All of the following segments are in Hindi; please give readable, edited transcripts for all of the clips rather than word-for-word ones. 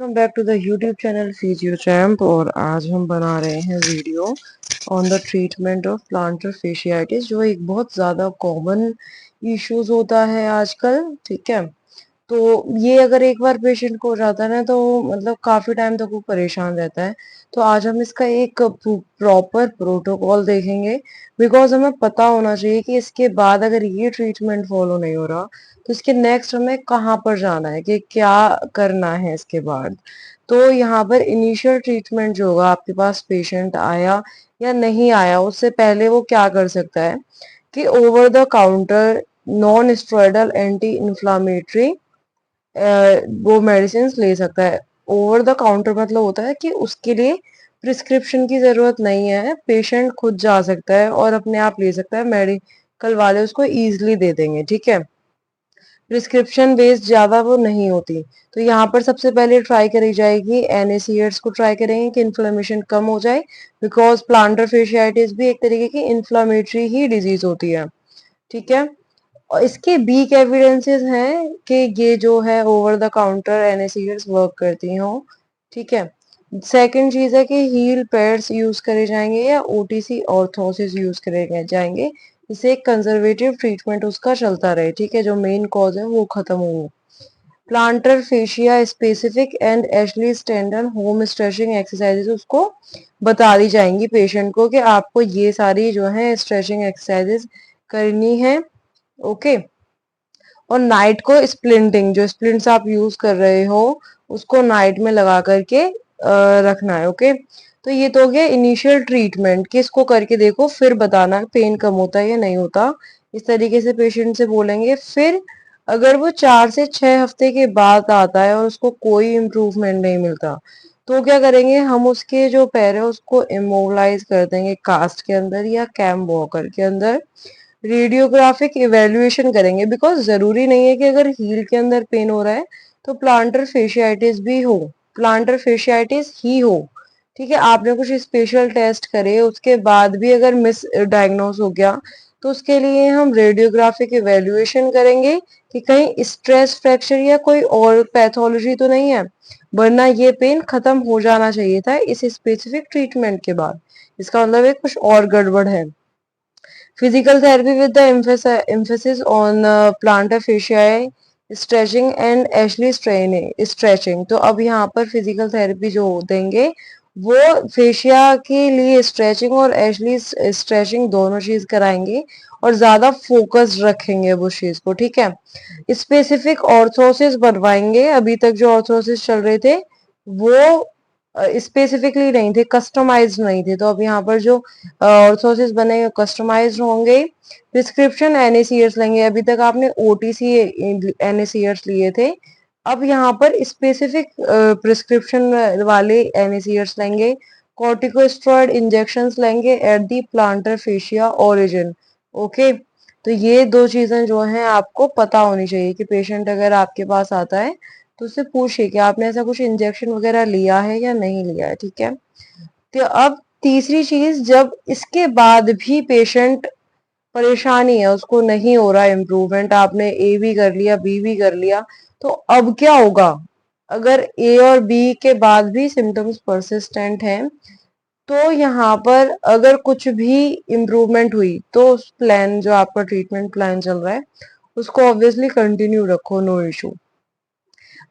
Welcome back to the YouTube channel Physio Champ. और आज हम बना रहे हैं video on the treatment of plantar fasciitis, जो एक बहुत ज़्यादा कॉमन इश्यूज होता है आजकल। ठीक है, तो ये अगर एक बार पेशेंट को हो जाता है ना, तो मतलब काफी टाइम तक वो परेशान रहता है। तो आज हम इसका एक प्रॉपर प्रोटोकॉल देखेंगे, बिकॉज हमें पता होना चाहिए कि इसके बाद अगर ये ट्रीटमेंट फॉलो नहीं हो रहा तो इसके नेक्स्ट हमें कहाँ पर जाना है, कि क्या करना है इसके बाद। तो यहाँ पर इनिशियल ट्रीटमेंट जो होगा, आपके पास पेशेंट आया या नहीं आया उससे पहले वो क्या कर सकता है कि over the counter non steroidal anti inflammatory वो मेडिसिन ले सकता है। ओवर द काउंटर मतलब होता है कि उसके लिए प्रिस्क्रिप्शन की जरूरत नहीं है, पेशेंट खुद जा सकता है और अपने आप ले सकता है, मेडिकल वाले उसको इजीली दे देंगे। ठीक है, प्रिस्क्रिप्शन बेस्ड ज्यादा वो नहीं होती। तो यहाँ पर सबसे पहले ट्राई करी जाएगी एनएसीएड्स को ट्राई करेंगे कि इन्फ्लेमेशन कम हो जाए, बिकॉज प्लांटर फेशियाइटिस भी एक तरीके की इन्फ्लामेटरी ही डिजीज होती है। ठीक है, और इसके वीक एविडेंसेस हैं कि ये जो है ओवर द काउंटर एनएसीड्स वर्क करती हो। ठीक है, सेकंड चीज है कि हील पैड्स यूज करे जाएंगे या ओटीसी ऑर्थोसिस यूज करे जाएंगे, जिससे एक कंजर्वेटिव ट्रीटमेंट उसका चलता रहे। ठीक है, जो मेन कॉज है वो खत्म हो। Plantar fascia specific and Ashley tendon home stretching exercises उसको बता दी जाएंगी पेशेंट को, कि आपको ये सारी जो है स्ट्रेचिंग एक्सरसाइजेस करनी है। ओके, और नाइट को स्प्लिंटिंग, जो स्प्लिंट्स आप यूज कर रहे हो उसको नाइट में लगा करके रखना है। ओके, तो ये तो हो गया इनिशियल ट्रीटमेंट, कि इसको करके देखो फिर बताना पेन कम होता है या नहीं होता। इस तरीके से पेशेंट से बोलेंगे। फिर अगर वो 4 से 6 हफ्ते के बाद आता है और उसको कोई इम्प्रूवमेंट नहीं मिलता, तो क्या करेंगे, हम उसके जो पैर है उसको इमोबलाइज कर देंगे कास्ट के अंदर या कैम वॉकर के अंदर। रेडियोग्राफिक इवेल्युएशन करेंगे, बिकॉज जरूरी नहीं है कि अगर हील के अंदर पेन हो रहा है तो प्लांटर फेशियाइटिस भी हो, प्लांटर फेशियाइटिस ही हो। ठीक है, आपने कुछ स्पेशल टेस्ट करे उसके बाद भी अगर मिस डायग्नोस हो गया, तो उसके लिए हम रेडियोग्राफिक इवेल्युएशन करेंगे कि कहीं स्ट्रेस फ्रैक्चर या कोई और पैथोलॉजी तो नहीं है, वरना ये पेन खत्म हो जाना चाहिए था इस स्पेसिफिक ट्रीटमेंट के बाद। इसका मतलब है कुछ और गड़बड़ है। Physical therapy with the emphasis on plantar fasciae stretching and Ashley stretching। तो अब यहाँ पर फिजिकल थेरेपी जो देंगे वो फेशिया के लिए स्ट्रेचिंग और एशली स्ट्रेचिंग दोनों चीज कराएंगे, और ज्यादा फोकस रखेंगे उस चीज को। ठीक है, स्पेसिफिक ऑर्थोसिस बनवाएंगे। अभी तक जो ऑर्थोसिस चल रहे थे वो स्पेसिफिकली नहीं थे, कस्टमाइज्ड नहीं थे। तो अब यहाँ पर जो ऑर्थोसिस बने कस्टमाइज्ड होंगे। प्रिस्क्रिप्शन एनएसीएड्स लेंगे। अभी तक आपने ओटीसी एनएसीएड्स लिए थे, अब यहाँ पर स्पेसिफिक प्रिस्क्रिप्शन वाले एनएसीएड्स लेंगे। कॉर्टिकोस्टेरॉइड इंजेक्शंस लेंगे at the plantar fascia origin. Okay, तो ये दो चीजें जो हैं आपको पता होनी चाहिए, कि पेशेंट अगर आपके पास आता है तो उससे पूछिए कि आपने ऐसा कुछ इंजेक्शन वगैरह लिया है या नहीं लिया है। ठीक है, तो अब तीसरी चीज, जब इसके बाद भी पेशेंट परेशानी है, उसको नहीं हो रहा इम्प्रूवमेंट, आपने ए भी कर लिया बी भी कर लिया, तो अब क्या होगा। अगर ए और बी के बाद भी सिम्टम्स परसिस्टेंट हैं, तो यहाँ पर अगर कुछ भी इम्प्रूवमेंट हुई तो उस प्लान, जो आपका ट्रीटमेंट प्लान चल रहा है, उसको ऑब्वियसली कंटिन्यू रखो, नो इशू।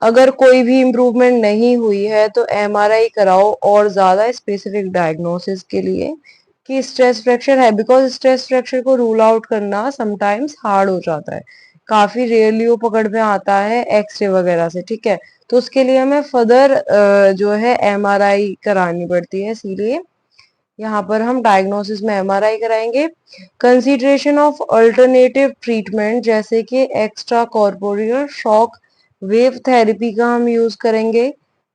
अगर कोई भी इम्प्रूवमेंट नहीं हुई है तो एमआरआई कराओ, और ज्यादा स्पेसिफिक डायग्नोसिस के लिए, कि स्ट्रेस फ्रैक्चर है, बिकॉज स्ट्रेस फ्रैक्चर को रूल आउट करना समटाइम्स हार्ड हो जाता है, काफी रेयरली वो पकड़ में आता है एक्सरे वगैरह से। ठीक है, तो उसके लिए हमें फर्दर जो है एमआरआई करानी पड़ती है, इसीलिए यहाँ पर हम डायग्नोसिस में एमआरआई कराएंगे। कंसीडरेशन ऑफ अल्टरनेटिव ट्रीटमेंट, जैसे कि extra corporeal shock wave therapy का हम यूज करेंगे।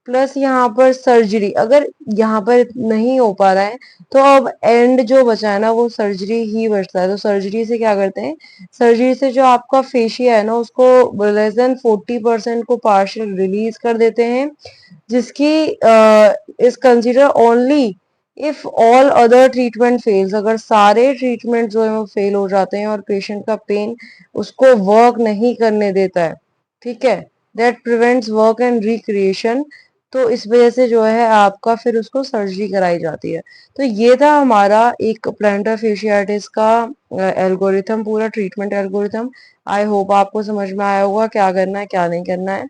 प्लस यहाँ पर सर्जरी, अगर यहाँ पर नहीं हो पा रहा है तो अब एंड जो बचा है ना वो सर्जरी ही बचता है। तो सर्जरी से क्या करते हैं, सर्जरी से जो आपका फेशिया है ना उसको लेस देन 40% को पार्शियल रिलीज कर देते हैं, जिसकी is consider only if all other treatment fails. अगर सारे ट्रीटमेंट जो है वो फेल हो जाते हैं और पेशेंट का पेन उसको वर्क नहीं करने देता है, ठीक है, that prevents work and recreation, तो इस वजह से जो है आपका फिर उसको सर्जरी कराई जाती है। तो ये था हमारा एक प्लैंटर फेशियाटिस का एल्गोरिथम, पूरा ट्रीटमेंट एल्गोरिथम। आई होप आपको समझ में आया होगा क्या करना है क्या नहीं करना है।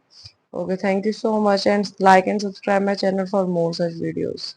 Okay, thank you so much and like and subscribe my channel for more such videos.